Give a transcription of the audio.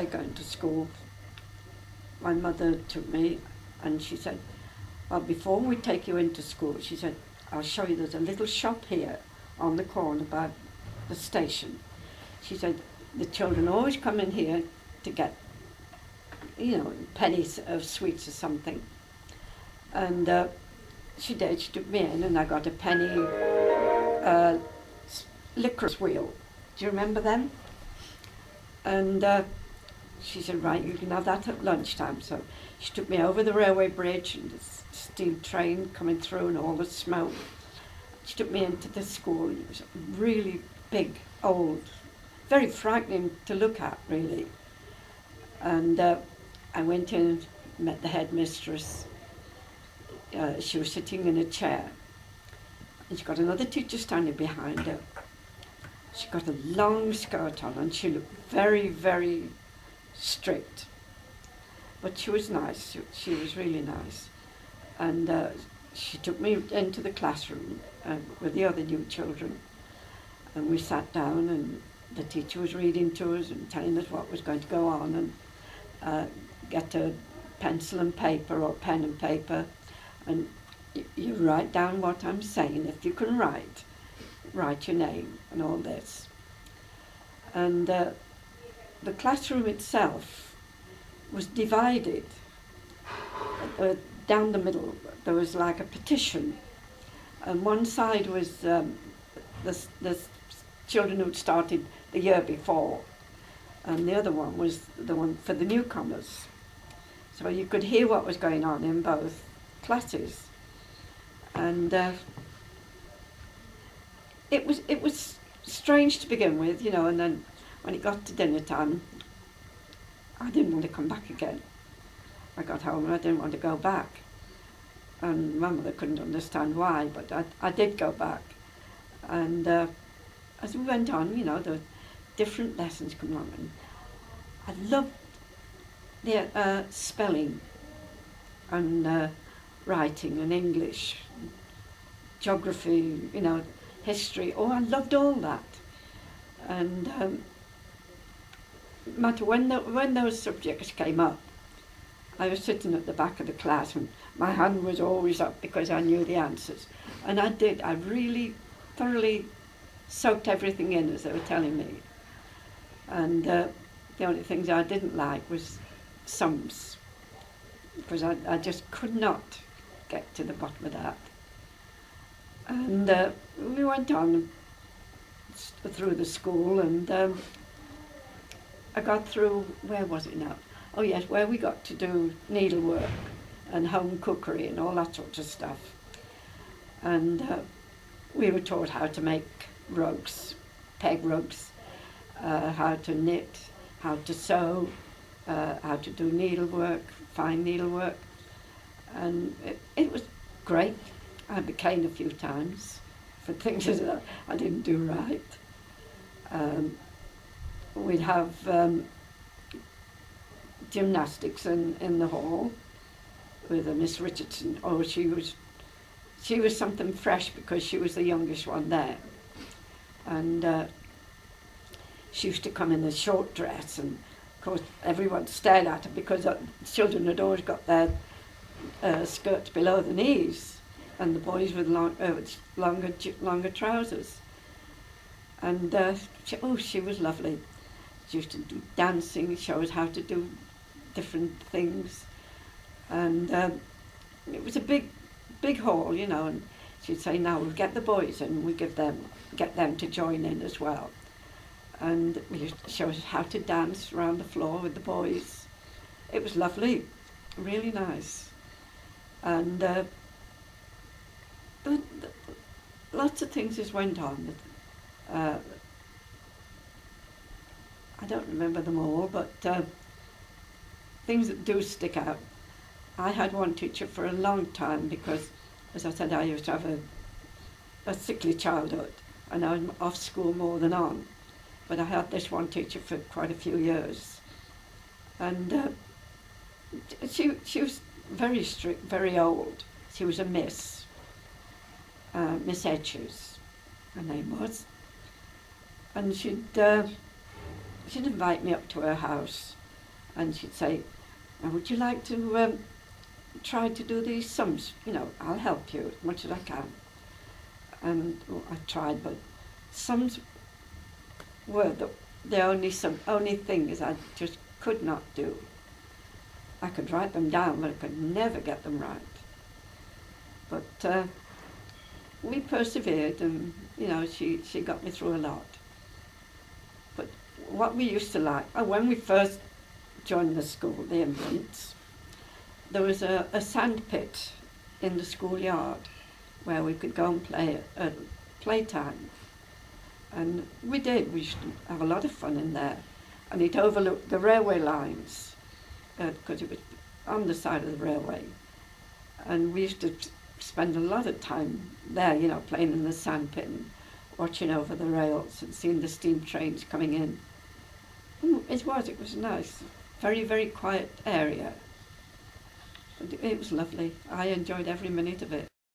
going to school, my mother took me and she said, well, before we take you into school, she said, I'll show you, there's a little shop here on the corner by the station. She said, the children always come in here to get, you know, pennies of sweets or something. And she did, she took me in and I got a penny licorice wheel. Do you remember them? And she said, right, you can have that at lunchtime. So she took me over the railway bridge and the steam train coming through and all the smoke. She took me into the school. It was really big, old, very frightening to look at, really. And I went in and met the headmistress. She was sitting in a chair. And she got another teacher standing behind her. She got a long skirt on and she looked very, very strict. But she was nice, she was really nice. And she took me into the classroom with the other new children. And we sat down and the teacher was reading to us and telling us what was going to go on, and get a pencil and paper or pen and paper, and you write down what I'm saying. If you can write your name and all this. And the classroom itself was divided. Down the middle there was like a partition, and one side was the children who'd started the year before, and the other one was the one for the newcomers. So you could hear what was going on in both classes. And it was strange to begin with, you know, and then when it got to dinner time, I didn't want to come back again. I got home and I didn't want to go back. And my mother couldn't understand why, but I did go back. And as we went on, you know, the different lessons come along, and I loved the spelling and writing and English, geography, you know, history. Oh, I loved all that. And no matter when those subjects came up, I was sitting at the back of the class and my hand was always up because I knew the answers. And I did. I really thoroughly soaked everything in as they were telling me. And the only things I didn't like was sums, because I just could not get to the bottom of that. And we went on through the school, and I got through, where was it now? Oh yes, where we got to do needlework and home cookery and all that sort of stuff. And we were taught how to make rugs, peg rugs, how to knit, how to sew, how to do needlework, fine needlework. And it was great. I became a few times for things that I didn't do right. We'd have gymnastics in the hall with a Miss Richardson. Oh, she was something fresh because she was the youngest one there. And she used to come in a short dress, and of course everyone stared at her because children had always got their skirts below the knees, and the boys with longer trousers. And she was lovely. She used to do dancing, show us how to do different things. And it was a big hall, you know, and she'd say, now we'll get the boys and we get them to join in as well. And we used to show us how to dance around the floor with the boys. It was lovely, really nice. And lots of things just went on. I don't remember them all, but things that do stick out. I had one teacher for a long time because, as I said, I used to have a sickly childhood and I was off school more than on. But I had this one teacher for quite a few years. And she was very strict, very old. She was a Miss Edges, her name was. And she'd invite me up to her house and she'd say, "Now, would you like to try to do these sums? You know, I'll help you as much as I can." And I tried, but sums were the only things I just could not do. I could write them down, but I could never get them right. But we persevered, and you know, she got me through a lot. But what we used to like, when we first joined the school, the infants, there was a sand pit in the schoolyard where we could go and play at playtime. And we did. We used to have a lot of fun in there. And it overlooked the railway lines, because it was on the side of the railway. And we used to spend a lot of time there, you know, playing in the sand pit and watching over the rails and seeing the steam trains coming in. It was nice. Very, very quiet area. It was lovely. I enjoyed every minute of it.